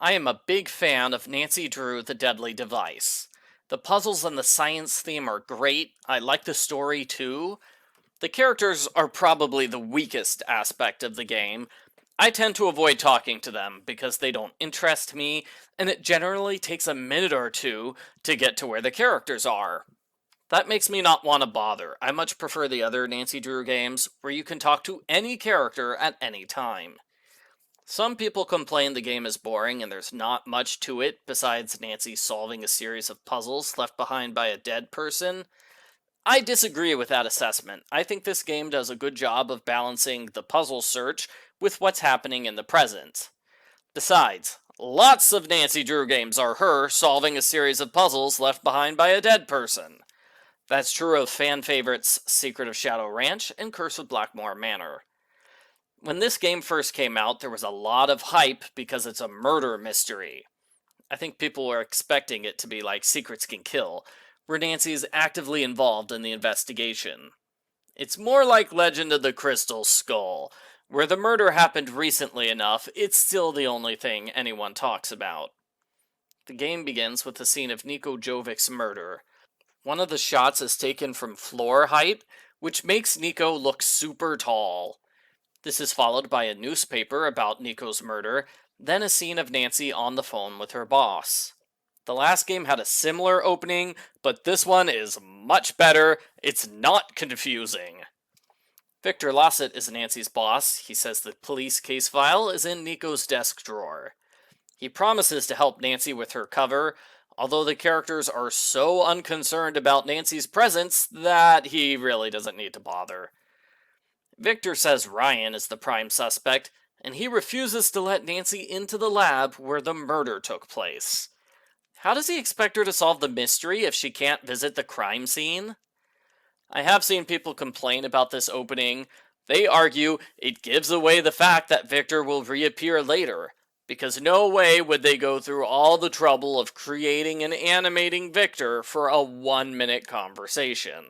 I am a big fan of Nancy Drew, The Deadly Device. The puzzles and the science theme are great. I like the story too. The characters are probably the weakest aspect of the game. I tend to avoid talking to them because they don't interest me, and it generally takes a minute or two to get to where the characters are. That makes me not want to bother. I much prefer the other Nancy Drew games, where you can talk to any character at any time. Some people complain the game is boring and there's not much to it besides Nancy solving a series of puzzles left behind by a dead person. I disagree with that assessment. I think this game does a good job of balancing the puzzle search with what's happening in the present. Besides, lots of Nancy Drew games are her solving a series of puzzles left behind by a dead person. That's true of fan favorites Secret of Shadow Ranch and Curse of Blackmore Manor. When this game first came out, there was a lot of hype because it's a murder mystery. I think people were expecting it to be like Secrets Can Kill, where Nancy's actively involved in the investigation. It's more like Legend of the Crystal Skull, where the murder happened recently enough, it's still the only thing anyone talks about. The game begins with the scene of Niko Jovic's murder. One of the shots is taken from floor height, which makes Niko look super tall. This is followed by a newspaper about Niko's murder, then a scene of Nancy on the phone with her boss. The last game had a similar opening, but this one is much better. It's not confusing. Victor Lossett is Nancy's boss. He says the police case file is in Niko's desk drawer. He promises to help Nancy with her cover, although the characters are so unconcerned about Nancy's presence that he really doesn't need to bother. Victor says Ryan is the prime suspect, and he refuses to let Nancy into the lab where the murder took place. How does he expect her to solve the mystery if she can't visit the crime scene? I have seen people complain about this opening. They argue it gives away the fact that Victor will reappear later, because no way would they go through all the trouble of creating and animating Victor for a 1-minute conversation.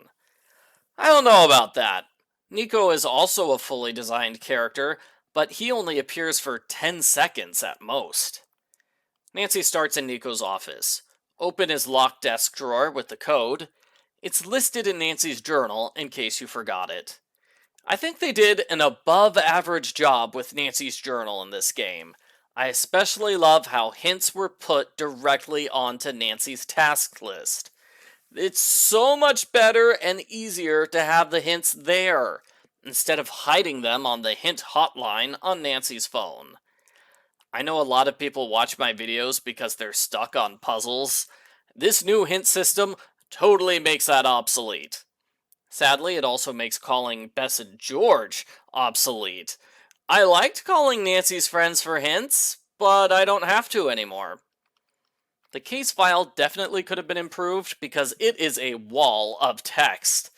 I don't know about that. Niko is also a fully designed character, but he only appears for 10 seconds at most. Nancy starts in Niko's office. Open his locked desk drawer with the code. It's listed in Nancy's journal in case you forgot it. I think they did an above average job with Nancy's journal in this game. I especially love how hints were put directly onto Nancy's task list. It's so much better and easier to have the hints there, instead of hiding them on the hint hotline on Nancy's phone. I know a lot of people watch my videos because they're stuck on puzzles. This new hint system totally makes that obsolete. Sadly, it also makes calling Bess and George obsolete. I liked calling Nancy's friends for hints, but I don't have to anymore. The case file definitely could have been improved because it is a wall of text.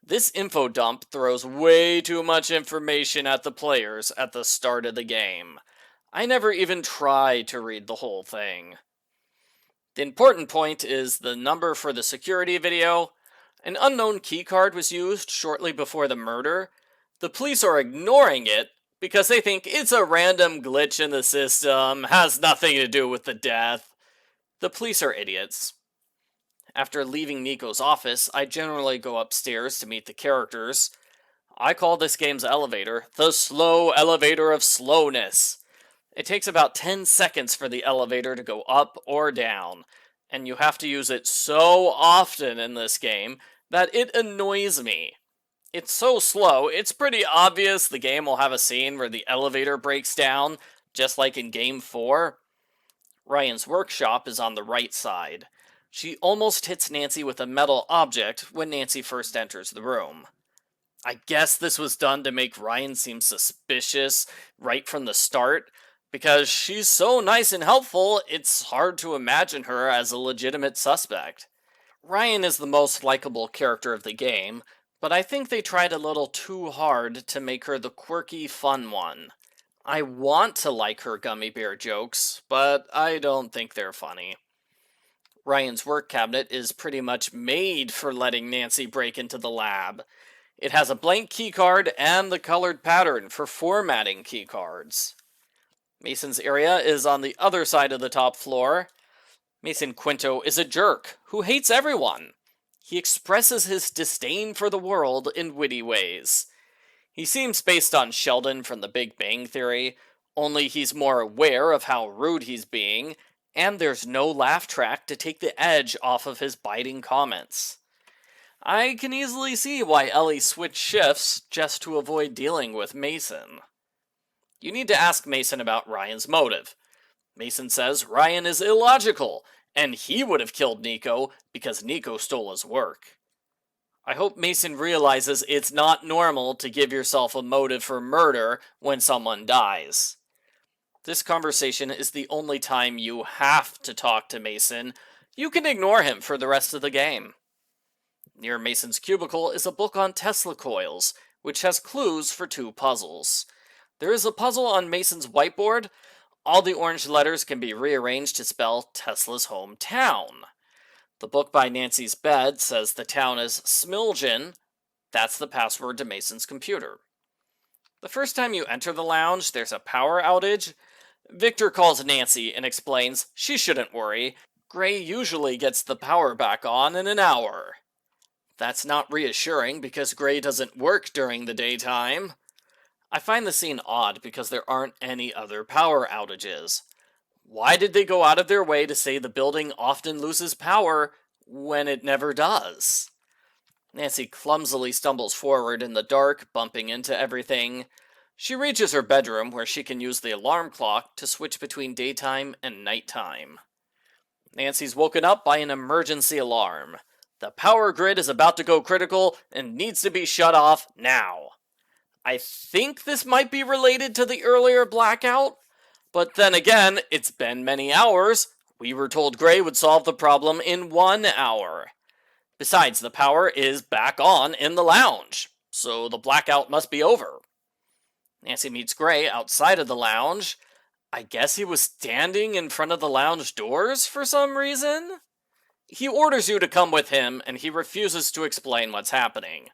This info dump throws way too much information at the players at the start of the game. I never even tried to read the whole thing. The important point is the number for the security video. An unknown keycard was used shortly before the murder. The police are ignoring it because they think it's a random glitch in the system, has nothing to do with the death. The police are idiots. After leaving Niko's office, I generally go upstairs to meet the characters. I call this game's elevator the slow elevator of slowness. It takes about 10 seconds for the elevator to go up or down, and you have to use it so often in this game that it annoys me. It's so slow, it's pretty obvious the game will have a scene where the elevator breaks down, just like in Game 4. Ryan's workshop is on the right side. She almost hits Nancy with a metal object when Nancy first enters the room. I guess this was done to make Ryan seem suspicious right from the start, because she's so nice and helpful, it's hard to imagine her as a legitimate suspect. Ryan is the most likable character of the game, but I think they tried a little too hard to make her the quirky, fun one. I want to like her gummy bear jokes, but I don't think they're funny. Ryan's work cabinet is pretty much made for letting Nancy break into the lab. It has a blank keycard and the colored pattern for formatting keycards. Mason's area is on the other side of the top floor. Mason Quinto is a jerk who hates everyone. He expresses his disdain for the world in witty ways. He seems based on Sheldon from The Big Bang Theory, only he's more aware of how rude he's being, and there's no laugh track to take the edge off of his biting comments. I can easily see why Ellie switched shifts just to avoid dealing with Mason. You need to ask Mason about Ryan's motive. Mason says Ryan is illogical, and he would have killed Niko because Niko stole his work. I hope Mason realizes it's not normal to give yourself a motive for murder when someone dies. This conversation is the only time you have to talk to Mason. You can ignore him for the rest of the game. Near Mason's cubicle is a book on Tesla coils, which has clues for 2 puzzles. There is a puzzle on Mason's whiteboard. All the orange letters can be rearranged to spell Tesla's hometown. The book by Nancy's bed says the town is Smiljan. That's the password to Mason's computer. The first time you enter the lounge, there's a power outage. Victor calls Nancy and explains she shouldn't worry. Gray usually gets the power back on in an hour. That's not reassuring because Gray doesn't work during the daytime. I find the scene odd because there aren't any other power outages. Why did they go out of their way to say the building often loses power when it never does? Nancy clumsily stumbles forward in the dark, bumping into everything. She reaches her bedroom where she can use the alarm clock to switch between daytime and nighttime. Nancy's woken up by an emergency alarm. The power grid is about to go critical and needs to be shut off now. I think this might be related to the earlier blackout, but then again, it's been many hours. We were told Gray would solve the problem in 1 hour. Besides, the power is back on in the lounge, so the blackout must be over. Nancy meets Gray outside of the lounge. I guess he was standing in front of the lounge doors for some reason? He orders you to come with him, and he refuses to explain what's happening.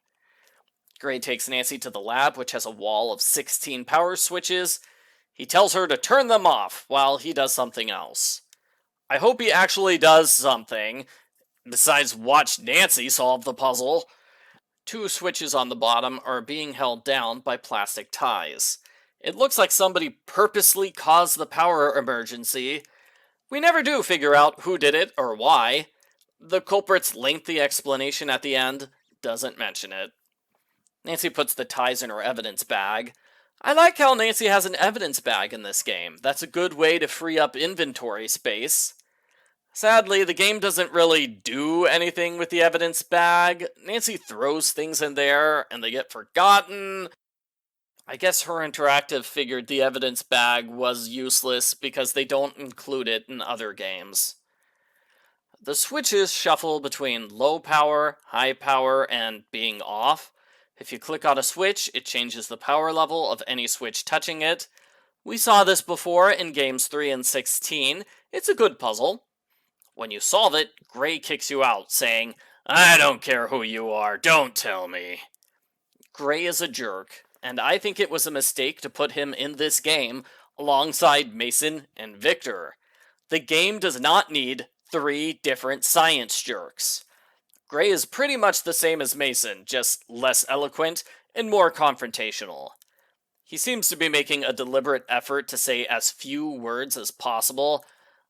Gray takes Nancy to the lab, which has a wall of 16 power switches. He tells her to turn them off while he does something else. I hope he actually does something, besides watch Nancy solve the puzzle. 2 switches on the bottom are being held down by plastic ties. It looks like somebody purposely caused the power emergency. We never do figure out who did it or why. The culprit's lengthy explanation at the end doesn't mention it. Nancy puts the ties in her evidence bag. I like how Nancy has an evidence bag in this game. That's a good way to free up inventory space. Sadly, the game doesn't really do anything with the evidence bag. Nancy throws things in there, and they get forgotten. I guess Her Interactive figured the evidence bag was useless because they don't include it in other games. The switches shuffle between low power, high power, and being off. If you click on a switch, it changes the power level of any switch touching it. We saw this before in games 3 and 16. It's a good puzzle. When you solve it, Gray kicks you out, saying, I don't care who you are, don't tell me. Gray is a jerk, and I think it was a mistake to put him in this game alongside Mason and Victor. The game does not need 3 different science jerks. Gray is pretty much the same as Mason, just less eloquent and more confrontational. He seems to be making a deliberate effort to say as few words as possible,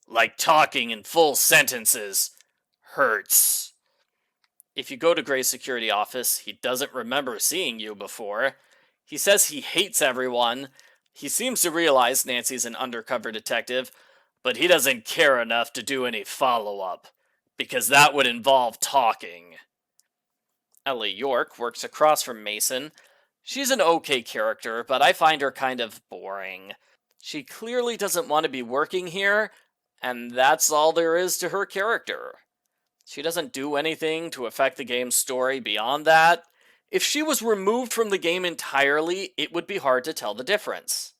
like talking in full sentences. Hurts. If you go to Gray's security office, he doesn't remember seeing you before. He says he hates everyone. He seems to realize Nancy's an undercover detective, but he doesn't care enough to do any follow-up, because that would involve talking. Ellie York works across from Mason. She's an okay character, but I find her kind of boring. She clearly doesn't want to be working here, and that's all there is to her character. She doesn't do anything to affect the game's story beyond that. If she was removed from the game entirely, it would be hard to tell the difference.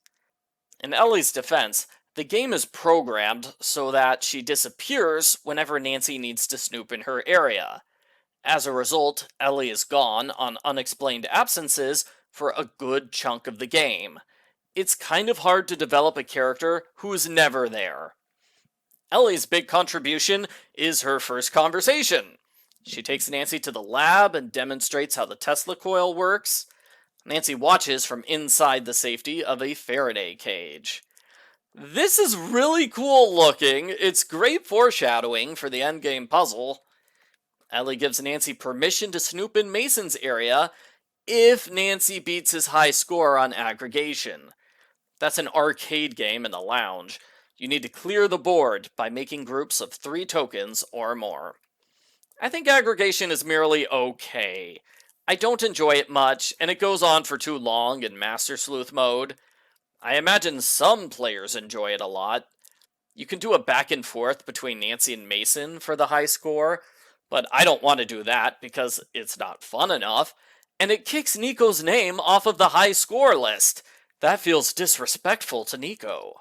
In Ellie's defense, the game is programmed so that she disappears whenever Nancy needs to snoop in her area. As a result, Ellie is gone on unexplained absences for a good chunk of the game. it's kind of hard to develop a character who's never there. Ellie's big contribution is her first conversation. She takes Nancy to the lab and demonstrates how the Tesla coil works. Nancy watches from inside the safety of a Faraday cage. This is really cool looking. It's great foreshadowing for the endgame puzzle. Ellie gives Nancy permission to snoop in Mason's area if Nancy beats his high score on aggregation. That's an arcade game in the lounge. You need to clear the board by making groups of 3 tokens or more. I think aggregation is merely okay. I don't enjoy it much, and it goes on for too long in Master Sleuth mode. I imagine some players enjoy it a lot. You can do a back and forth between Nancy and Mason for the high score, but I don't want to do that because it's not fun enough, and it kicks Niko's name off of the high score list. That feels disrespectful to Niko.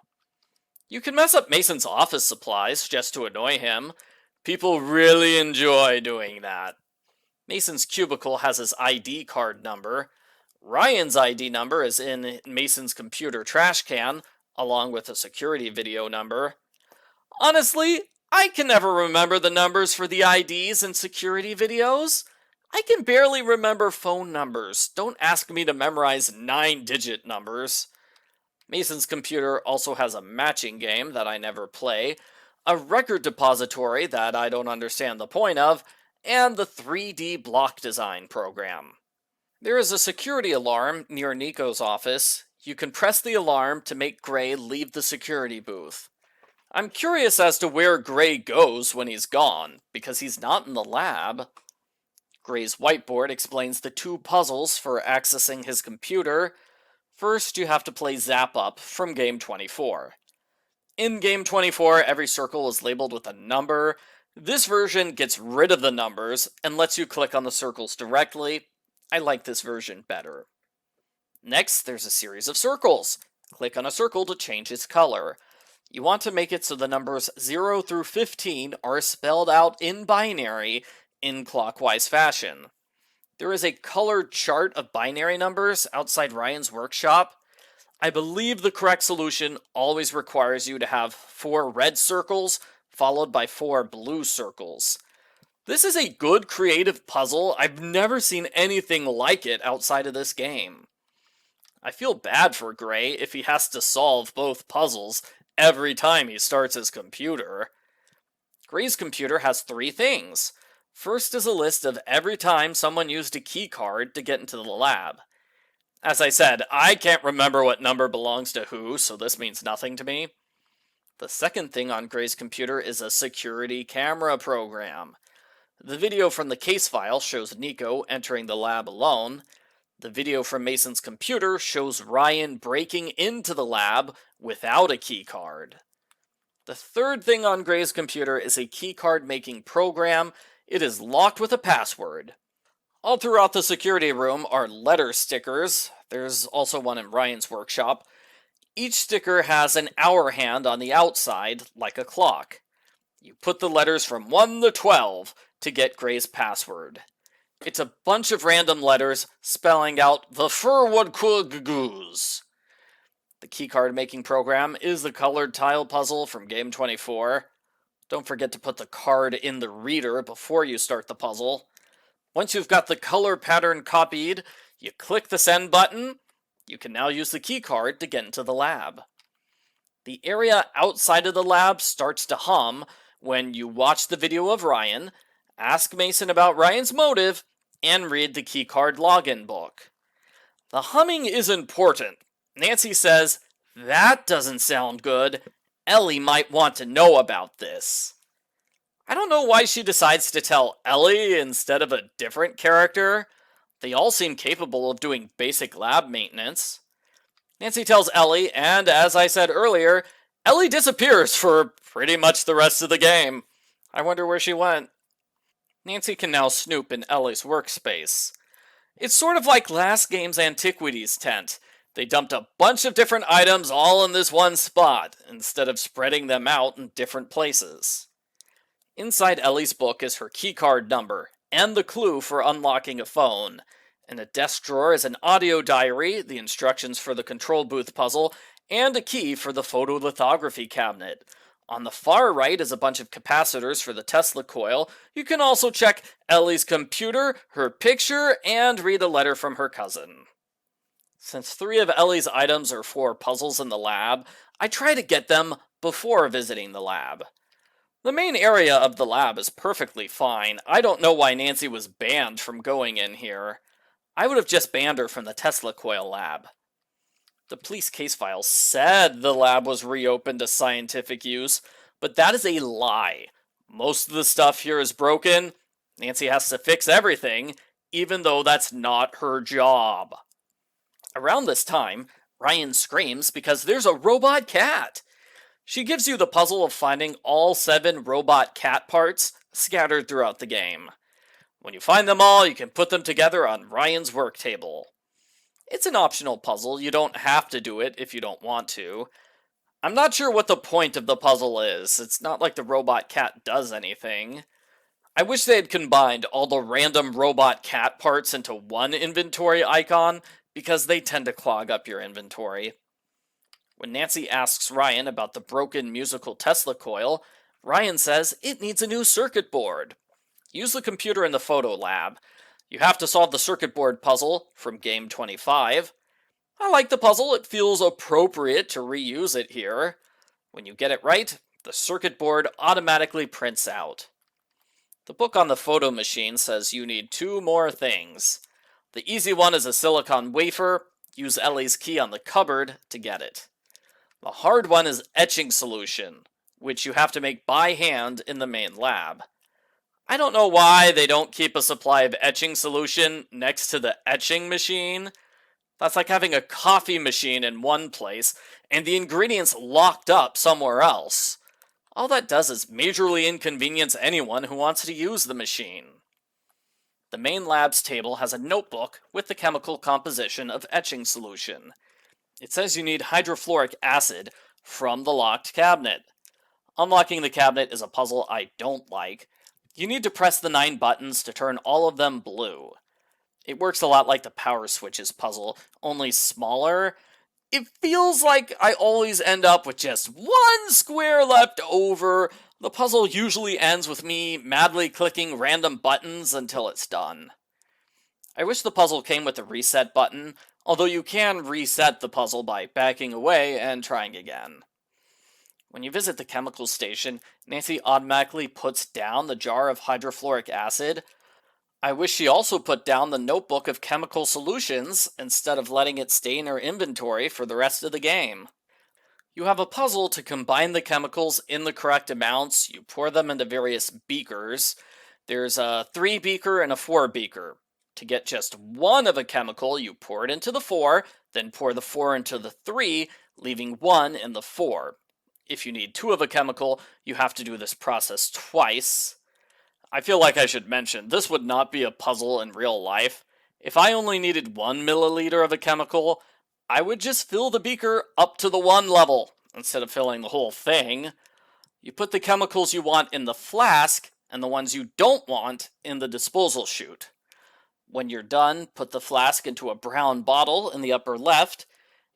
You can mess up Mason's office supplies just to annoy him. People really enjoy doing that. Mason's cubicle has his ID card number. Ryan's ID number is in Mason's computer trash can, along with a security video number. Honestly, I can never remember the numbers for the IDs and security videos. I can barely remember phone numbers. Don't ask me to memorize 9-digit numbers. Mason's computer also has a matching game that I never play, a record depository that I don't understand the point of, and the 3D block design program. There is a security alarm near Niko's office. You can press the alarm to make Gray leave the security booth. I'm curious as to where Gray goes when he's gone, because he's not in the lab. Gray's whiteboard explains the 2 puzzles for accessing his computer. First, you have to play Zap Up from Game 24. In Game 24, every circle is labeled with a number. This version gets rid of the numbers and lets you click on the circles directly. I like this version better. Next, there's a series of circles. Click on a circle to change its color. You want to make it so the numbers 0 through 15 are spelled out in binary in clockwise fashion. There is a colored chart of binary numbers outside Ryan's workshop. I believe the correct solution always requires you to have 4 red circles followed by 4 blue circles. This is a good creative puzzle. I've never seen anything like it outside of this game. I feel bad for Gray if he has to solve both puzzles every time he starts his computer. Gray's computer has 3 things. First is a list of every time someone used a key card to get into the lab. As I said, I can't remember what number belongs to who, so this means nothing to me. The second thing on Gray's computer is a security camera program. The video from the case file shows Niko entering the lab alone. The video from Mason's computer shows Ryan breaking into the lab without a key card. The third thing on Gray's computer is a key card making program. It is locked with a password. All throughout the security room are letter stickers. There's also one in Ryan's workshop. Each sticker has an hour hand on the outside, like a clock. You put the letters from 1 to 12 to get Gray's password. It's a bunch of random letters spelling out the Furwood Goose. The keycard making program is the colored tile puzzle from Game 24. Don't forget to put the card in the reader before you start the puzzle. Once you've got the color pattern copied, you click the send button. You can now use the keycard to get into the lab. The area outside of the lab starts to hum when you watch the video of Ryan, ask Mason about Ryan's motive, and read the keycard login book. The humming is important. Nancy says, "That doesn't sound good. Ellie might want to know about this." I don't know why she decides to tell Ellie instead of a different character. They all seem capable of doing basic lab maintenance. Nancy tells Ellie, and as I said earlier, Ellie disappears for pretty much the rest of the game. I wonder where she went. Nancy can now snoop in Ellie's workspace. It's sort of like last game's Antiquities tent. They dumped a bunch of different items all in this one spot, instead of spreading them out in different places. Inside Ellie's book is her keycard number, and the clue for unlocking a phone. In a desk drawer is an audio diary, the instructions for the control booth puzzle, and a key for the photolithography cabinet. On the far right is a bunch of capacitors for the Tesla coil. You can also check Ellie's computer, her picture, and read a letter from her cousin. Since 3 of Ellie's items are for puzzles in the lab, I try to get them before visiting the lab. The main area of the lab is perfectly fine. I don't know why Nancy was banned from going in here. I would have just banned her from the Tesla coil lab. The police case file said the lab was reopened to scientific use, but that is a lie. Most of the stuff here is broken. Nancy has to fix everything, even though that's not her job. Around this time, Ryan screams because there's a robot cat. She gives you the puzzle of finding all 7 robot cat parts scattered throughout the game. When you find them all, you can put them together on Ryan's work table. It's an optional puzzle, you don't have to do it if you don't want to. I'm not sure what the point of the puzzle is, it's not like the robot cat does anything. I wish they had combined all the random robot cat parts into one inventory icon, because they tend to clog up your inventory. When Nancy asks Ryan about the broken musical Tesla coil, Ryan says it needs a new circuit board. Use the computer in the photo lab. You have to solve the circuit board puzzle from game 25. I like the puzzle, it feels appropriate to reuse it here. When you get it right, the circuit board automatically prints out. The book on the photo machine says you need 2 more things. The easy one is a silicon wafer. Use Ellie's key on the cupboard to get it. The hard one is etching solution, which you have to make by hand in the main lab. I don't know why they don't keep a supply of etching solution next to the etching machine. That's like having a coffee machine in one place and the ingredients locked up somewhere else. All that does is majorly inconvenience anyone who wants to use the machine. The main lab's table has a notebook with the chemical composition of etching solution. It says you need hydrofluoric acid from the locked cabinet. Unlocking the cabinet is a puzzle I don't like. You need to press the 9 buttons to turn all of them blue. It works a lot like the power switches puzzle, only smaller. It feels like I always end up with just 1 square left over. The puzzle usually ends with me madly clicking random buttons until it's done. I wish the puzzle came with a reset button, although you can reset the puzzle by backing away and trying again. When you visit the chemical station, Nancy automatically puts down the jar of hydrofluoric acid. I wish she also put down the notebook of chemical solutions instead of letting it stay in her inventory for the rest of the game. You have a puzzle to combine the chemicals in the correct amounts. You pour them into various beakers. There's a 3 beaker and a 4 beaker. To get just 1 of a chemical, you pour it into the 4, then pour the 4 into the 3, leaving 1 in the 4. If you need 2 of a chemical, you have to do this process twice. I feel like I should mention, this would not be a puzzle in real life. If I only needed 1 milliliter of a chemical, I would just fill the beaker up to the 1 level, instead of filling the whole thing. You put the chemicals you want in the flask, and the ones you don't want in the disposal chute. When you're done, put the flask into a brown bottle in the upper left.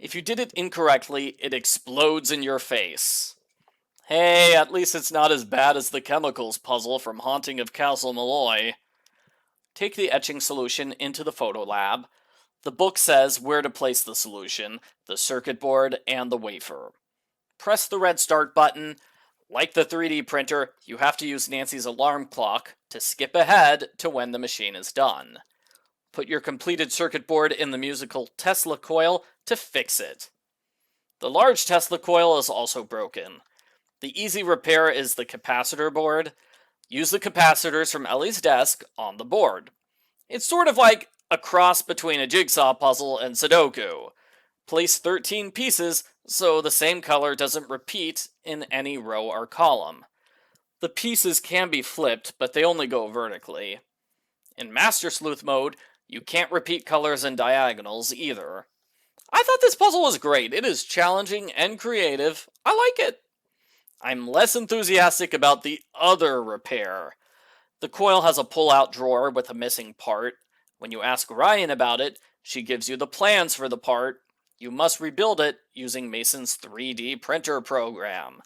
If you did it incorrectly, it explodes in your face. Hey, at least it's not as bad as the chemicals puzzle from Haunting of Castle Malloy. Take the etching solution into the photo lab. The book says where to place the solution, the circuit board, and the wafer. Press the red start button. Like the 3D printer, you have to use Nancy's alarm clock to skip ahead to when the machine is done. Put your completed circuit board in the musical Tesla coil to fix it. The large Tesla coil is also broken. The easy repair is the capacitor board. Use the capacitors from Ellie's desk on the board. It's sort of like a cross between a jigsaw puzzle and Sudoku. Place 13 pieces so the same color doesn't repeat in any row or column. The pieces can be flipped, but they only go vertically. In Master Sleuth mode, you can't repeat colors and diagonals either. I thought this puzzle was great. It is challenging and creative. I like it. I'm less enthusiastic about the other repair. The coil has a pull-out drawer with a missing part. When you ask Ryan about it, she gives you the plans for the part. You must rebuild it using Mason's 3D printer program.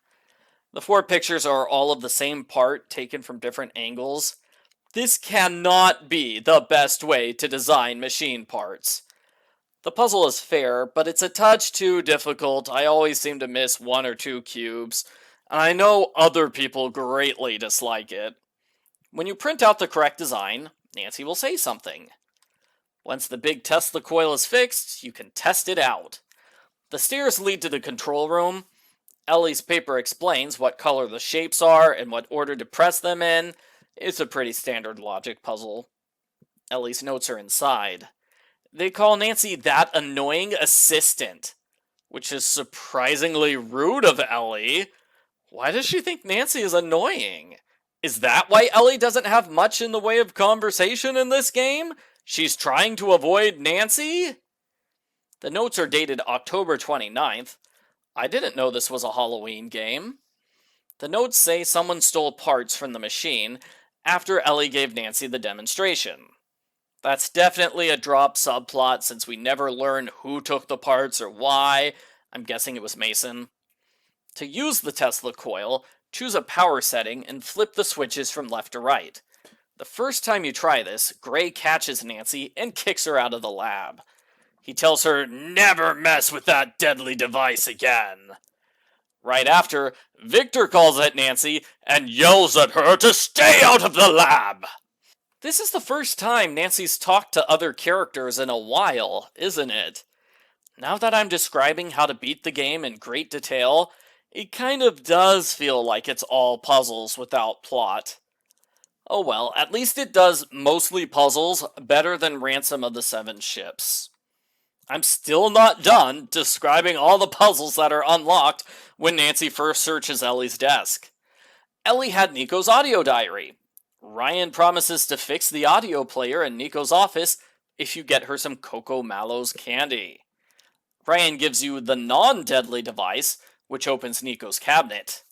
The 4 pictures are all of the same part taken from different angles. This cannot be the best way to design machine parts. The puzzle is fair, but it's a touch too difficult. I always seem to miss 1 or 2 cubes, and I know other people greatly dislike it. When you print out the correct design, Nancy will say something. Once the big Tesla coil is fixed, you can test it out. The stairs lead to the control room. Ellie's paper explains what color the shapes are and what order to press them in. It's a pretty standard logic puzzle. Ellie's notes are inside. They call Nancy that annoying assistant, which is surprisingly rude of Ellie. Why does she think Nancy is annoying? Is that why Ellie doesn't have much in the way of conversation in this game? She's trying to avoid Nancy? The notes are dated October 29th. I didn't know this was a Halloween game. The notes say someone stole parts from the machine after Ellie gave Nancy the demonstration. That's definitely a drop subplot since we never learn who took the parts or why. I'm guessing it was Mason. To use the Tesla coil, choose a power setting and flip the switches from left to right. The first time you try this, Gray catches Nancy and kicks her out of the lab. He tells her, "Never mess with that deadly device again." Right after, Victor calls at Nancy and yells at her to stay out of the lab. This is the first time Nancy's talked to other characters in a while, isn't it? Now that I'm describing how to beat the game in great detail, it kind of does feel like it's all puzzles without plot. Oh well, at least it does mostly puzzles better than Ransom of the Seven Ships. I'm still not done describing all the puzzles that are unlocked when Nancy first searches Ellie's desk. Ellie had Niko's audio diary. Ryan promises to fix the audio player in Niko's office if you get her some Coco Mallows candy. Ryan gives you the non-deadly device, which opens Niko's cabinet.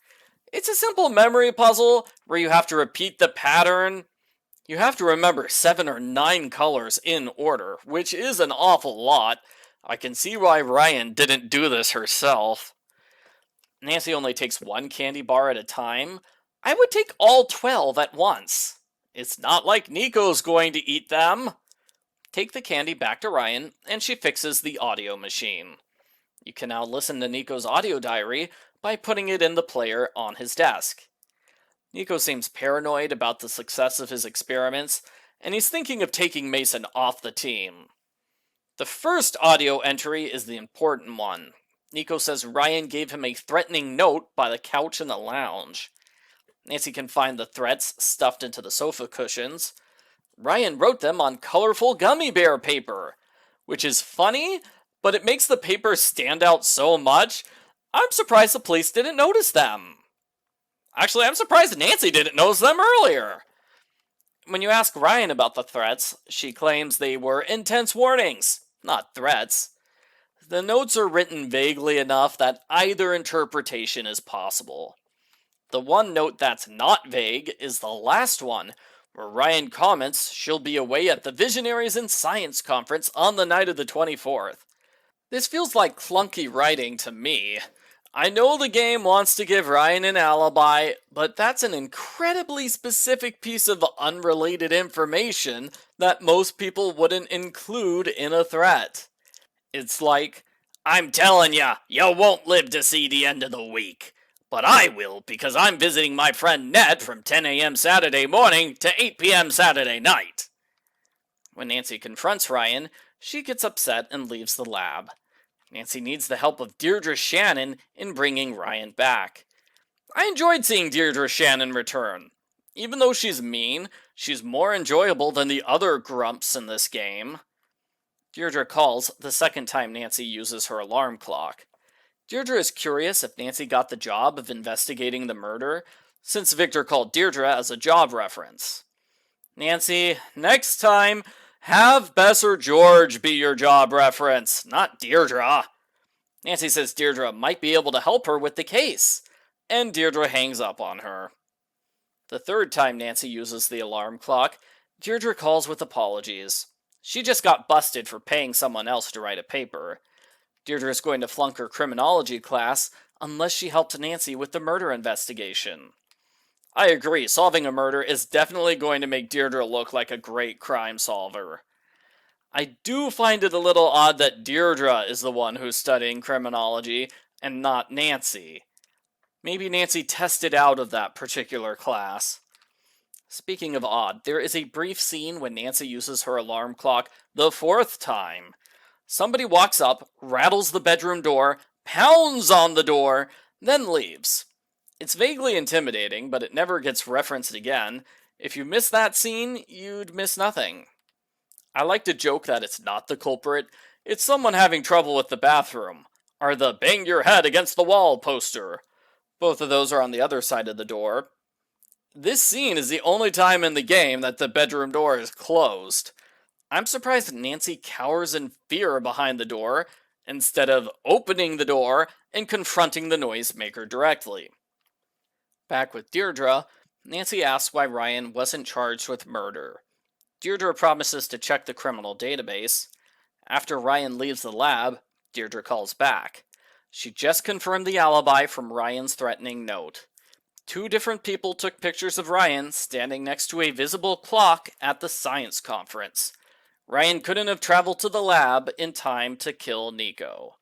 It's a simple memory puzzle where you have to repeat the pattern. You have to remember 7 or 9 colors in order, which is an awful lot. I can see why Ryan didn't do this herself. Nancy only takes 1 candy bar at a time. I would take all 12 at once. It's not like Niko's going to eat them. Take the candy back to Ryan, and she fixes the audio machine. You can now listen to Niko's audio diary by putting it in the player on his desk. Niko seems paranoid about the success of his experiments, and he's thinking of taking Mason off the team. The first audio entry is the important one. Niko says Ryan gave him a threatening note by the couch in the lounge. Nancy can find the threats stuffed into the sofa cushions. Ryan wrote them on colorful gummy bear paper, which is funny, but it makes the paper stand out so much, I'm surprised the police didn't notice them. Actually, I'm surprised Nancy didn't notice them earlier. When you ask Ryan about the threats, she claims they were intense warnings, not threats. The notes are written vaguely enough that either interpretation is possible. The one note that's not vague is the last one, where Ryan comments she'll be away at the Visionaries in Science Conference on the night of the 24th. This feels like clunky writing to me. I know the game wants to give Ryan an alibi, but that's an incredibly specific piece of unrelated information that most people wouldn't include in a threat. It's like, "I'm telling ya, you won't live to see the end of the week. But I will, because I'm visiting my friend Ned from 10 a.m. Saturday morning to 8 p.m. Saturday night." When Nancy confronts Ryan, she gets upset and leaves the lab. Nancy needs the help of Deirdre Shannon in bringing Ryan back. I enjoyed seeing Deirdre Shannon return. Even though she's mean, she's more enjoyable than the other grumps in this game. Deirdre calls the second time Nancy uses her alarm clock. Deirdre is curious if Nancy got the job of investigating the murder, since Victor called Deirdre as a job reference. "Nancy, next time, have Bess or George be your job reference, not Deirdre." Nancy says Deirdre might be able to help her with the case, and Deirdre hangs up on her. The third time Nancy uses the alarm clock, Deirdre calls with apologies. She just got busted for paying someone else to write a paper. Deirdre's going to flunk her criminology class unless she helped Nancy with the murder investigation. I agree, solving a murder is definitely going to make Deirdre look like a great crime solver. I do find it a little odd that Deirdre is the one who's studying criminology and not Nancy. Maybe Nancy tested out of that particular class. Speaking of odd, there is a brief scene when Nancy uses her alarm clock the 4th time. Somebody walks up, rattles the bedroom door, pounds on the door, then leaves. It's vaguely intimidating, but it never gets referenced again. If you miss that scene, you'd miss nothing. I like to joke that it's not the culprit, it's someone having trouble with the bathroom, or the bang your head against the wall poster. Both of those are on the other side of the door. This scene is the only time in the game that the bedroom door is closed. I'm surprised Nancy cowers in fear behind the door, instead of opening the door and confronting the noisemaker directly. Back with Deirdre, Nancy asks why Ryan wasn't charged with murder. Deirdre promises to check the criminal database. After Ryan leaves the lab, Deirdre calls back. She just confirmed the alibi from Ryan's threatening note. 2 different people took pictures of Ryan standing next to a visible clock at the science conference. Ryan couldn't have traveled to the lab in time to kill Niko.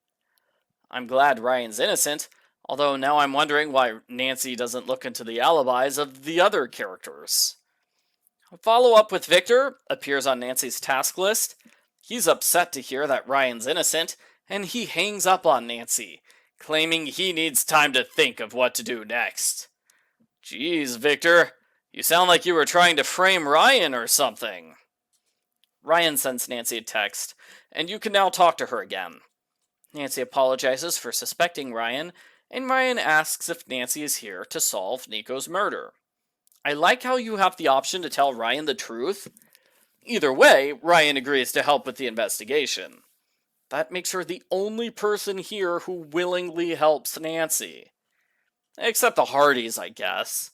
I'm glad Ryan's innocent, although now I'm wondering why Nancy doesn't look into the alibis of the other characters. A follow-up with Victor appears on Nancy's task list. He's upset to hear that Ryan's innocent, and he hangs up on Nancy, claiming he needs time to think of what to do next. Geez, Victor, you sound like you were trying to frame Ryan or something. Ryan sends Nancy a text, and you can now talk to her again. Nancy apologizes for suspecting Ryan, and Ryan asks if Nancy is here to solve Niko's murder. I like how you have the option to tell Ryan the truth. Either way, Ryan agrees to help with the investigation. That makes her the only person here who willingly helps Nancy. Except the Hardys, I guess.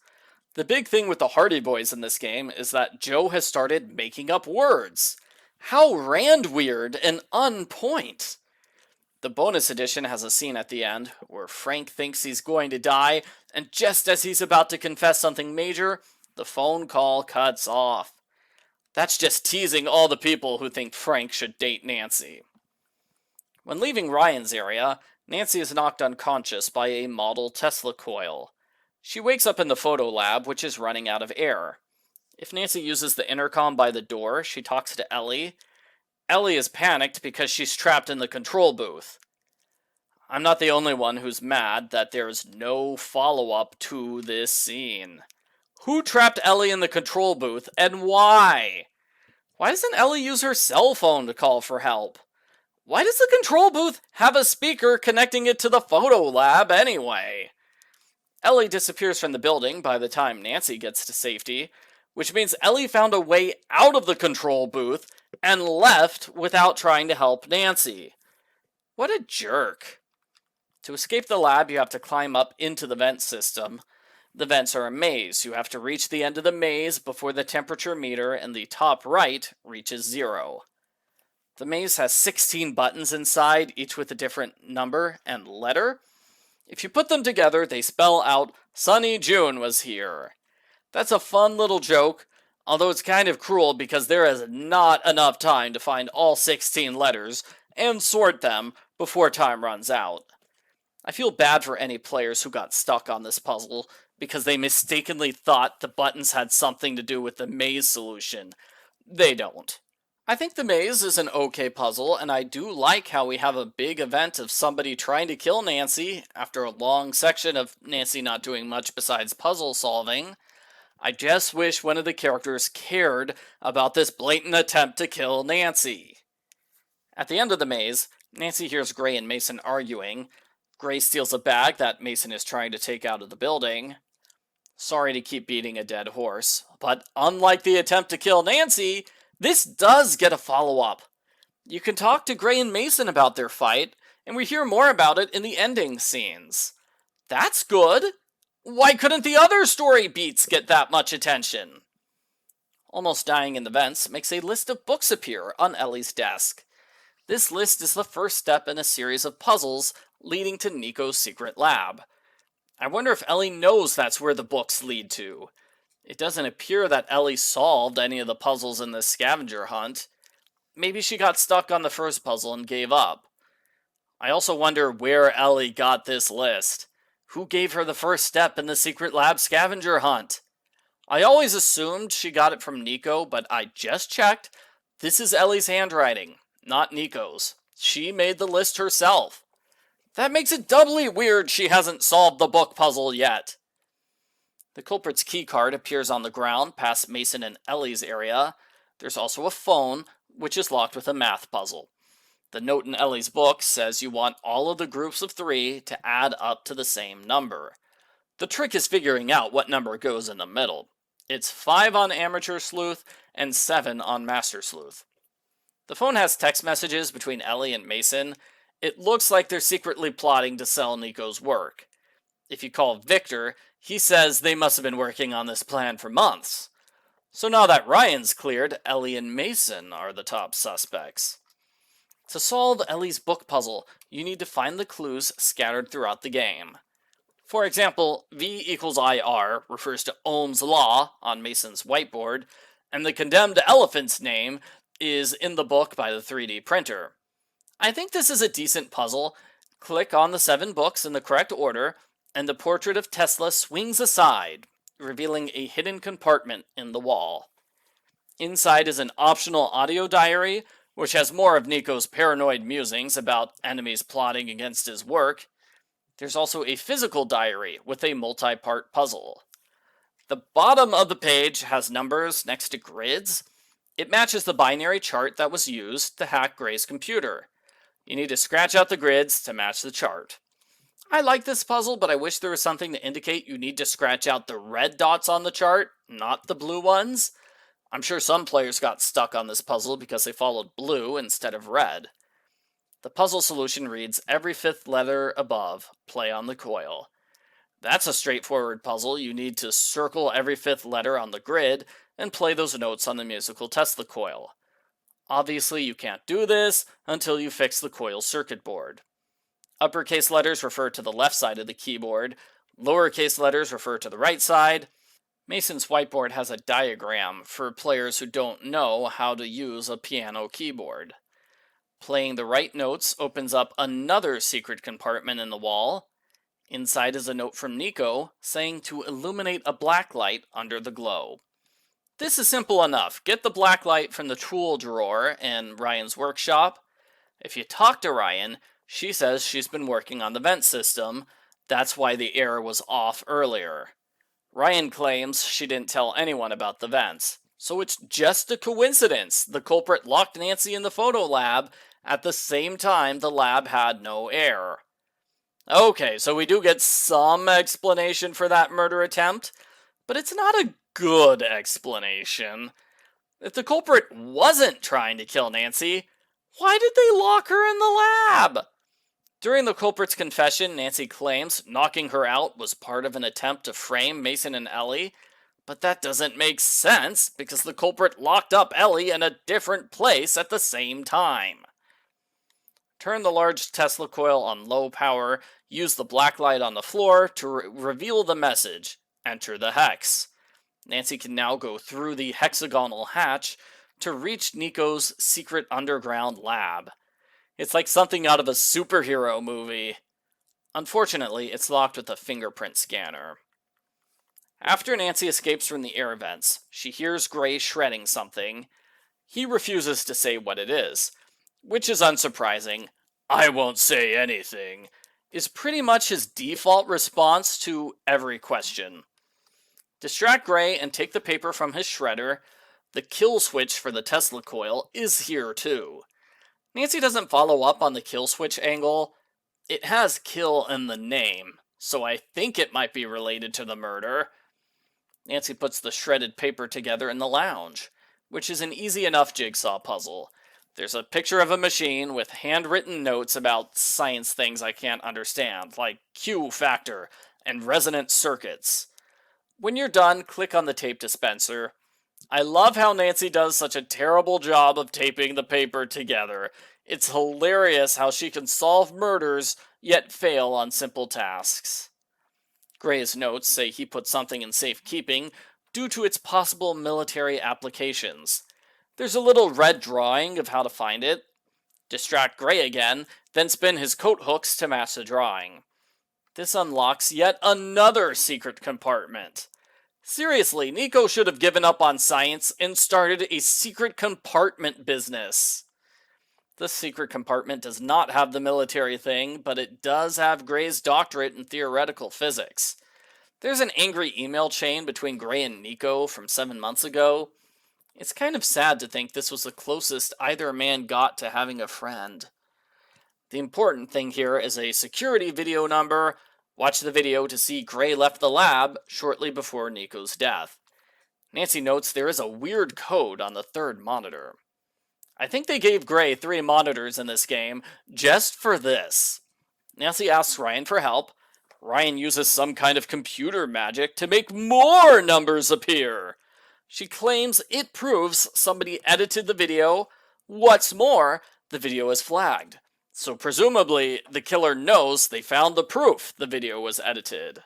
The big thing with the Hardy Boys in this game is that Joe has started making up words. How rand weird and on point. The bonus edition has a scene at the end where Frank thinks he's going to die, and just as he's about to confess something major, the phone call cuts off. That's just teasing all the people who think Frank should date Nancy. When leaving Ryan's area, Nancy is knocked unconscious by a model Tesla coil. She wakes up in the photo lab, which is running out of air. If Nancy uses the intercom by the door, she talks to Ellie. Ellie is panicked because she's trapped in the control booth. I'm not the only one who's mad that there's no follow-up to this scene. Who trapped Ellie in the control booth, and why? Why doesn't Ellie use her cell phone to call for help? Why does the control booth have a speaker connecting it to the photo lab anyway? Ellie disappears from the building by the time Nancy gets to safety, which means Ellie found a way out of the control booth and left without trying to help Nancy. What a jerk. To escape the lab, you have to climb up into the vent system. The vents are a maze. You have to reach the end of the maze before the temperature meter in the top right reaches 0. The maze has 16 buttons inside, each with a different number and letter. If you put them together, they spell out, "Sunny June was here." That's a fun little joke, although it's kind of cruel because there is not enough time to find all 16 letters and sort them before time runs out. I feel bad for any players who got stuck on this puzzle because they mistakenly thought the buttons had something to do with the maze solution. They don't. I think the maze is an okay puzzle, and I do like how we have a big event of somebody trying to kill Nancy after a long section of Nancy not doing much besides puzzle solving. I just wish one of the characters cared about this blatant attempt to kill Nancy. At the end of the maze, Nancy hears Gray and Mason arguing. Gray steals a bag that Mason is trying to take out of the building. Sorry to keep beating a dead horse, but unlike the attempt to kill Nancy, this does get a follow-up. You can talk to Gray and Mason about their fight, and we hear more about it in the ending scenes. That's good. Why couldn't the other story beats get that much attention? almost dying in the vents, makes a list of books appear on Ellie's desk. This list is the first step in a series of puzzles leading to Niko's secret lab. I wonder if Ellie knows that's where the books lead to. It doesn't appear that Ellie solved any of the puzzles in this scavenger hunt. Maybe she got stuck on the first puzzle and gave up. I also wonder where Ellie got this list. Who gave her the first step in the secret lab scavenger hunt? I always assumed she got it from Niko, but I just checked. This is Ellie's handwriting, not Niko's. She made the list herself. That makes it doubly weird she hasn't solved the book puzzle yet. The culprit's keycard appears on the ground past Mason and Ellie's area. There's also a phone, which is locked with a math puzzle. The note in Ellie's book says you want all of the groups of 3 to add up to the same number. The trick is figuring out what number goes in the middle. It's 5 on Amateur Sleuth and 7 on Master Sleuth. The phone has text messages between Ellie and Mason. It looks like they're secretly plotting to sell Niko's work. If you call Victor, he says they must have been working on this plan for months. So now that Ryan's cleared, Ellie and Mason are the top suspects. To solve Ellie's book puzzle, you need to find the clues scattered throughout the game. For example, V equals IR refers to Ohm's law on Mason's whiteboard, and the condemned elephant's name is in the book by the 3D printer. I think this is a decent puzzle. Click on the 7 books in the correct order, and the portrait of Tesla swings aside, revealing a hidden compartment in the wall. Inside is an optional audio diary, which has more of Niko's paranoid musings about enemies plotting against his work. There's also a physical diary with a multi-part puzzle. The bottom of the page has numbers next to grids. It matches the binary chart that was used to hack Gray's computer. You need to scratch out the grids to match the chart. I like this puzzle, but I wish there was something to indicate you need to scratch out the red dots on the chart, not the blue ones. I'm sure some players got stuck on this puzzle because they followed blue instead of red. The puzzle solution reads, every 5th letter above, play on the coil. That's a straightforward puzzle. You need to circle every 5th letter on the grid and play those notes on the musical Tesla coil. Obviously, you can't do this until you fix the coil circuit board. Uppercase letters refer to the left side of the keyboard. Lowercase letters refer to the right side. Mason's whiteboard has a diagram for players who don't know how to use a piano keyboard. Playing the right notes opens up another secret compartment in the wall. Inside is a note from Niko saying to illuminate a black light under the glow. This is simple enough. Get the black light from the tool drawer in Ryan's workshop. If you talk to Ryan, she says she's been working on the vent system. That's why the air was off earlier. Ryan claims she didn't tell anyone about the vents. So it's just a coincidence the culprit locked Nancy in the photo lab at the same time the lab had no air. Okay, so we do get some explanation for that murder attempt, but it's not a good explanation. If the culprit wasn't trying to kill Nancy, why did they lock her in the lab? During the culprit's confession, Nancy claims knocking her out was part of an attempt to frame Mason and Ellie, but that doesn't make sense because the culprit locked up Ellie in a different place at the same time. Turn the large Tesla coil on low power, use the black light on the floor to reveal the message, enter the hex. Nancy can now go through the hexagonal hatch to reach Niko's secret underground lab. It's like something out of a superhero movie. Unfortunately, it's locked with a fingerprint scanner. After Nancy escapes from the air vents, she hears Gray shredding something. He refuses to say what it is, which is unsurprising. "I won't say anything," is pretty much his default response to every question. Distract Gray and take the paper from his shredder. The kill switch for the Tesla coil is here too. Nancy doesn't follow up on the kill switch angle. It has kill in the name, so I think it might be related to the murder. Nancy puts the shredded paper together in the lounge, which is an easy enough jigsaw puzzle. There's a picture of a machine with handwritten notes about science things I can't understand, like Q factor and resonant circuits. When you're done, click on the tape dispenser. I love how Nancy does such a terrible job of taping the paper together. It's hilarious how she can solve murders, yet fail on simple tasks. Gray's notes say he put something in safekeeping due to its possible military applications. There's a little red drawing of how to find it. Distract Gray again, then spin his coat hooks to match the drawing. This unlocks yet another secret compartment. Seriously, Niko should have given up on science and started a secret compartment business. The secret compartment does not have the military thing, but it does have Gray's doctorate in theoretical physics. There's an angry email chain between Gray and Niko from 7 months ago. It's kind of sad to think this was the closest either man got to having a friend. The important thing here is a security video number. Watch the video to see Gray left the lab shortly before Niko's death. Nancy notes there is a weird code on the third monitor. I think they gave Gray 3 monitors in this game just for this. Nancy asks Ryan for help. Ryan uses some kind of computer magic to make more numbers appear. She claims it proves somebody edited the video. What's more, the video is flagged. So presumably, the killer knows they found the proof the video was edited.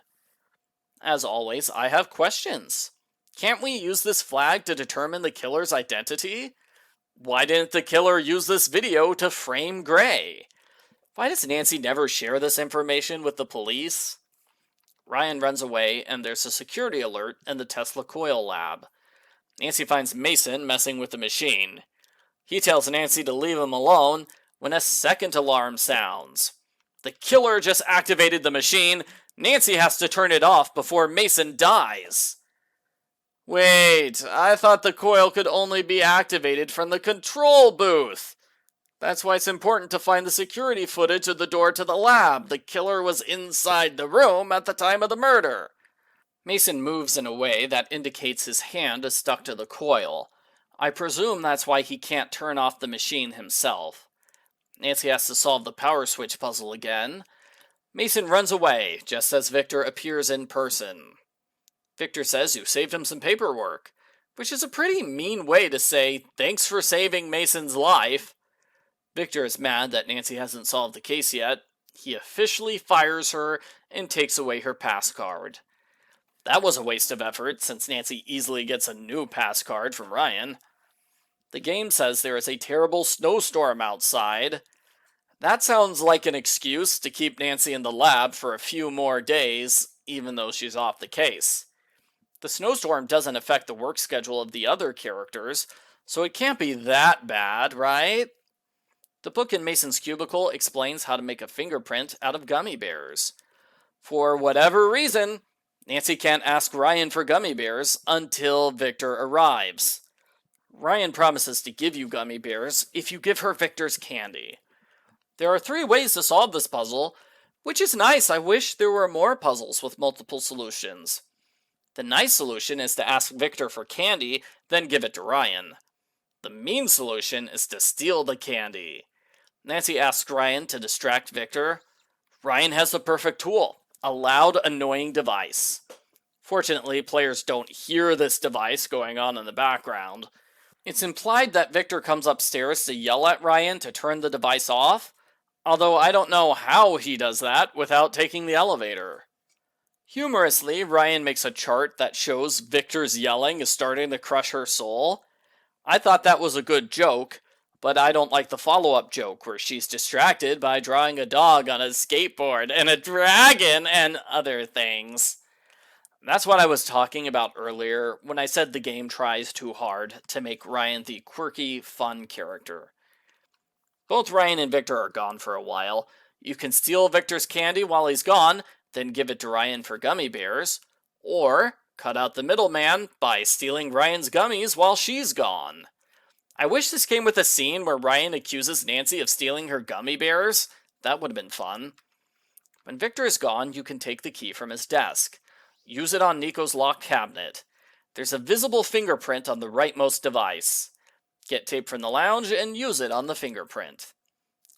As always, I have questions. Can't we use this flag to determine the killer's identity? Why didn't the killer use this video to frame Gray? Why does Nancy never share this information with the police? Ryan runs away, and there's a security alert in the Tesla coil lab. Nancy finds Mason messing with the machine. He tells Nancy to leave him alone when a second alarm sounds. The killer just activated the machine. Nancy has to turn it off before Mason dies. Wait, I thought the coil could only be activated from the control booth. That's why it's important to find the security footage of the door to the lab. The killer was inside the room at the time of the murder. Mason moves in a way that indicates his hand is stuck to the coil. I presume that's why he can't turn off the machine himself. Nancy has to solve the power switch puzzle again. Mason runs away just as Victor appears in person. Victor says you saved him some paperwork, which is a pretty mean way to say thanks for saving Mason's life. Victor is mad that Nancy hasn't solved the case yet. He officially fires her and takes away her pass card. That was a waste of effort, since Nancy easily gets a new pass card from Ryan. The game says there is a terrible snowstorm outside. That sounds like an excuse to keep Nancy in the lab for a few more days, even though she's off the case. The snowstorm doesn't affect the work schedule of the other characters, so it can't be that bad, right? The book in Mason's cubicle explains how to make a fingerprint out of gummy bears. For whatever reason, Nancy can't ask Ryan for gummy bears until Victor arrives. Ryan promises to give you gummy bears if you give her Victor's candy. There are 3 ways to solve this puzzle, which is nice. I wish there were more puzzles with multiple solutions. The nice solution is to ask Victor for candy, then give it to Ryan. The mean solution is to steal the candy. Nancy asks Ryan to distract Victor. Ryan has the perfect tool, a loud, annoying device. Fortunately, players don't hear this device going on in the background. It's implied that Victor comes upstairs to yell at Ryan to turn the device off, although I don't know how he does that without taking the elevator. Humorously, Ryan makes a chart that shows Victor's yelling is starting to crush her soul. I thought that was a good joke, but I don't like the follow-up joke where she's distracted by drawing a dog on a skateboard and a dragon and other things. That's what I was talking about earlier when I said the game tries too hard to make Ryan the quirky, fun character. Both Ryan and Victor are gone for a while. You can steal Victor's candy while he's gone, then give it to Ryan for gummy bears, or cut out the middleman by stealing Ryan's gummies while she's gone. I wish this came with a scene where Ryan accuses Nancy of stealing her gummy bears. That would have been fun. When Victor is gone, you can take the key from his desk. Use it on Niko's locked cabinet. There's a visible fingerprint on the rightmost device. Get tape from the lounge and use it on the fingerprint.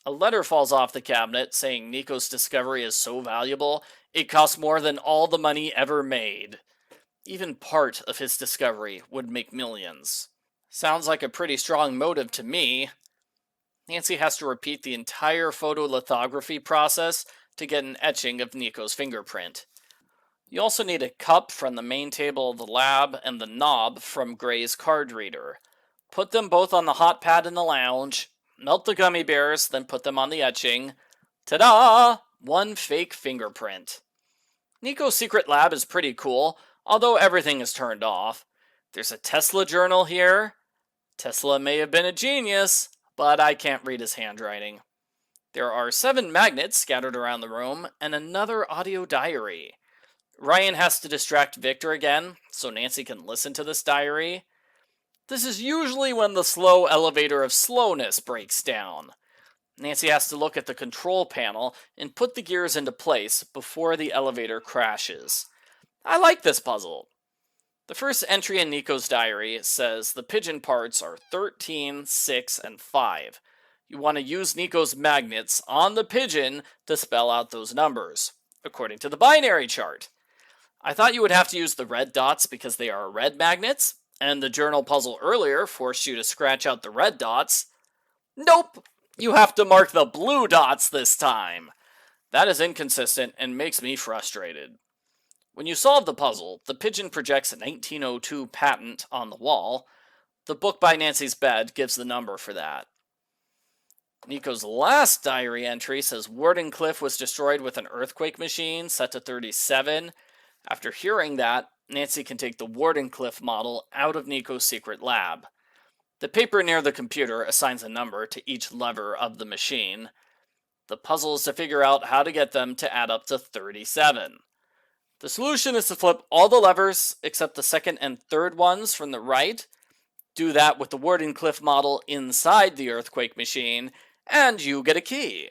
A letter falls off the cabinet saying Niko's discovery is so valuable, it costs more than all the money ever made. Even part of his discovery would make millions. Sounds like a pretty strong motive to me. Nancy has to repeat the entire photolithography process to get an etching of Niko's fingerprint. You also need a cup from the main table of the lab and the knob from Gray's card reader. Put them both on the hot pad in the lounge, melt the gummy bears, then put them on the etching. Ta-da! One fake fingerprint. Niko's secret lab is pretty cool, although everything is turned off. There's a Tesla journal here. Tesla may have been a genius, but I can't read his handwriting. There are 7 magnets scattered around the room, and another audio diary. Ryan has to distract Victor again, so Nancy can listen to this diary. This is usually when the slow elevator of slowness breaks down. Nancy has to look at the control panel and put the gears into place before the elevator crashes. I like this puzzle. The first entry in Niko's diary says the pigeon parts are 13, 6, and 5. You want to use Niko's magnets on the pigeon to spell out those numbers, according to the binary chart. I thought you would have to use the red dots because they are red magnets, and the journal puzzle earlier forced you to scratch out the red dots. Nope! You have to mark the blue dots this time. That is inconsistent and makes me frustrated. When you solve the puzzle, the pigeon projects a 1902 patent on the wall. The book by Nancy's bed gives the number for that. Niko's last diary entry says Wardenclyffe was destroyed with an earthquake machine set to 37. After hearing that, Nancy can take the Wardenclyffe model out of Niko's secret lab. The paper near the computer assigns a number to each lever of the machine. The puzzle is to figure out how to get them to add up to 37. The solution is to flip all the levers except the second and third ones from the right. Do that with the Wardenclyffe model inside the earthquake machine, and you get a key.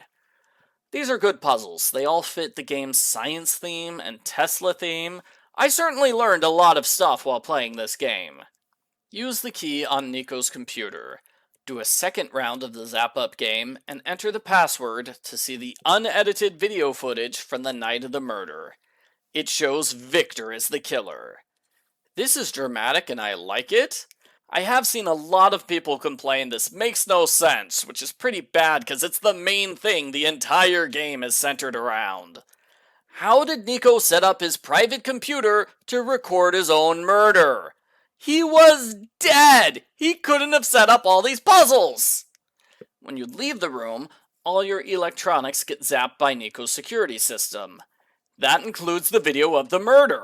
These are good puzzles. They all fit the game's science theme and Tesla theme. I certainly learned a lot of stuff while playing this game. Use the key on Niko's computer. Do a second round of the Zap Up game and enter the password to see the unedited video footage from the night of the murder. It shows Victor as the killer. This is dramatic and I like it. I have seen a lot of people complain this makes no sense, which is pretty bad because it's the main thing the entire game is centered around. How did Niko set up his private computer to record his own murder? He was dead! He couldn't have set up all these puzzles! When you leave the room, all your electronics get zapped by Niko's security system. That includes the video of the murder.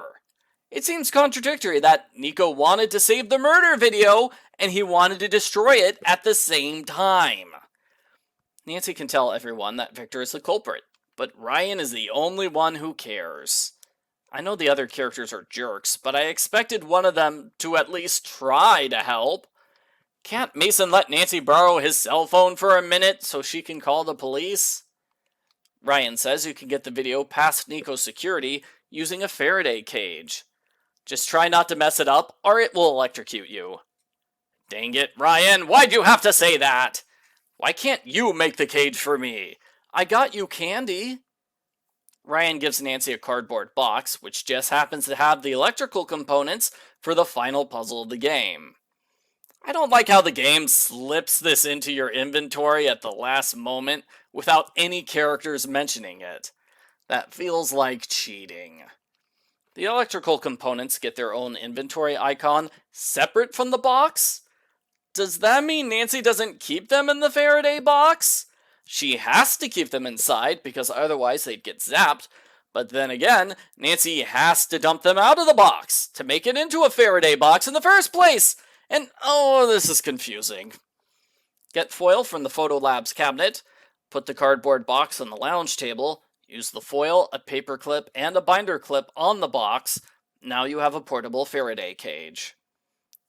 It seems contradictory that Niko wanted to save the murder video and he wanted to destroy it at the same time. Nancy can tell everyone that Victor is the culprit, but Ryan is the only one who cares. I know the other characters are jerks, but I expected one of them to at least try to help. Can't Mason let Nancy borrow his cell phone for a minute so she can call the police? Ryan says you can get the video past Niko's security using a Faraday cage. Just try not to mess it up, or it will electrocute you. Dang it, Ryan, why'd you have to say that? Why can't you make the cage for me? I got you candy. Ryan gives Nancy a cardboard box, which just happens to have the electrical components for the final puzzle of the game. I don't like how the game slips this into your inventory at the last moment without any characters mentioning it. That feels like cheating. The electrical components get their own inventory icon separate from the box? Does that mean Nancy doesn't keep them in the Faraday box? She has to keep them inside because otherwise they'd get zapped, but then again, Nancy has to dump them out of the box to make it into a Faraday box in the first place. And oh, this is confusing. Get foil from the Photo Labs cabinet, put the cardboard box on the lounge table, use the foil, a paper clip, and a binder clip on the box. Now you have a portable Faraday cage.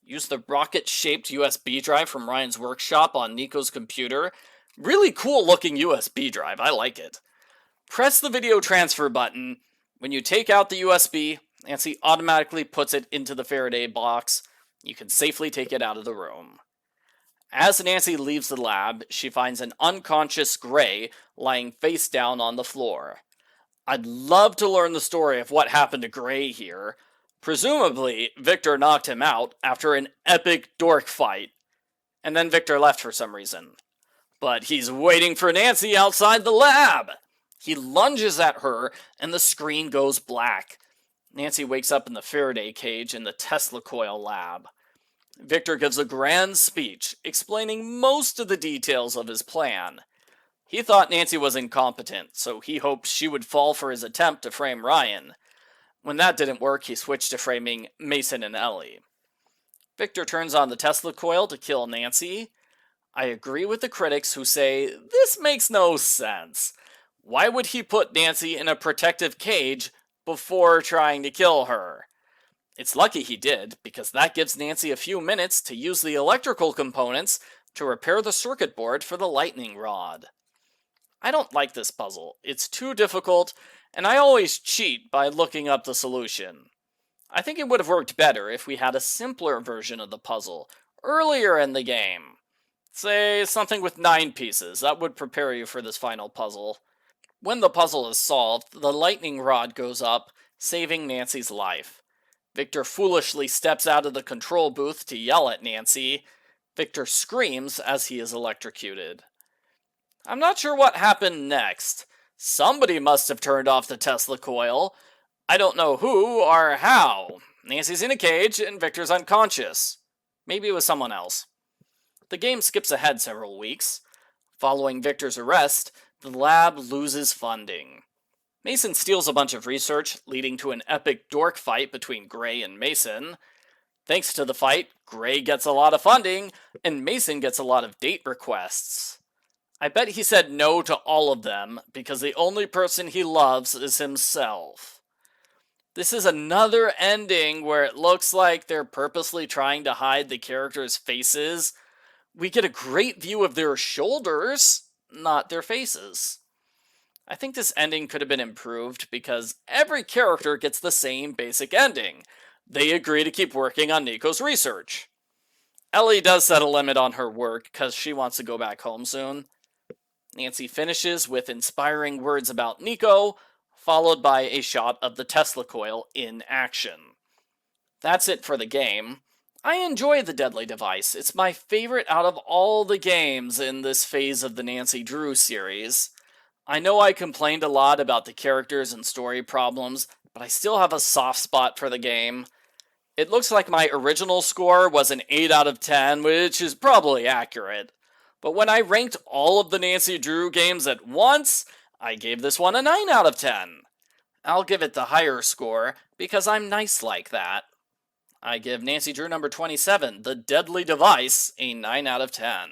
Use the rocket-shaped USB drive from Ryan's workshop on Niko's computer. Really cool looking USB drive, I like it. Press the video transfer button. When you take out the USB, Nancy automatically puts it into the Faraday box. You can safely take it out of the room. As Nancy leaves the lab, she finds an unconscious Gray lying face down on the floor. I'd love to learn the story of what happened to Gray here. Presumably, Victor knocked him out after an epic dork fight, and then Victor left for some reason. But he's waiting for Nancy outside the lab! He lunges at her, and the screen goes black. Nancy wakes up in the Faraday cage in the Tesla coil lab. Victor gives a grand speech, explaining most of the details of his plan. He thought Nancy was incompetent, so he hoped she would fall for his attempt to frame Ryan. When that didn't work, he switched to framing Mason and Ellie. Victor turns on the Tesla coil to kill Nancy. I agree with the critics who say, this makes no sense. Why would he put Nancy in a protective cage before trying to kill her? It's lucky he did, because that gives Nancy a few minutes to use the electrical components to repair the circuit board for the lightning rod. I don't like this puzzle. It's too difficult, and I always cheat by looking up the solution. I think it would have worked better if we had a simpler version of the puzzle earlier in the game. Say something with 9 pieces. That would prepare you for this final puzzle. When the puzzle is solved, the lightning rod goes up, saving Nancy's life. Victor foolishly steps out of the control booth to yell at Nancy. Victor screams as he is electrocuted. I'm not sure what happened next. Somebody must have turned off the Tesla coil. I don't know who or how. Nancy's in a cage and Victor's unconscious. Maybe it was someone else. The game skips ahead several weeks. Following Victor's arrest, the lab loses funding. Mason steals a bunch of research, leading to an epic dork fight between Gray and Mason. Thanks to the fight, Gray gets a lot of funding, and Mason gets a lot of date requests. I bet he said no to all of them, because the only person he loves is himself. This is another ending where it looks like they're purposely trying to hide the characters' faces. We get a great view of their shoulders, not their faces. I think this ending could have been improved because every character gets the same basic ending. They agree to keep working on Niko's research. Ellie does set a limit on her work because she wants to go back home soon. Nancy finishes with inspiring words about Niko, followed by a shot of the Tesla coil in action. That's it for the game. I enjoy the Deadly Device. It's my favorite out of all the games in this phase of the Nancy Drew series. I know I complained a lot about the characters and story problems, but I still have a soft spot for the game. It looks like my original score was an 8 out of 10, which is probably accurate. But when I ranked all of the Nancy Drew games at once, I gave this one a 9 out of 10. I'll give it the higher score because I'm nice like that. I give Nancy Drew number 27, The Deadly Device, a 9 out of 10.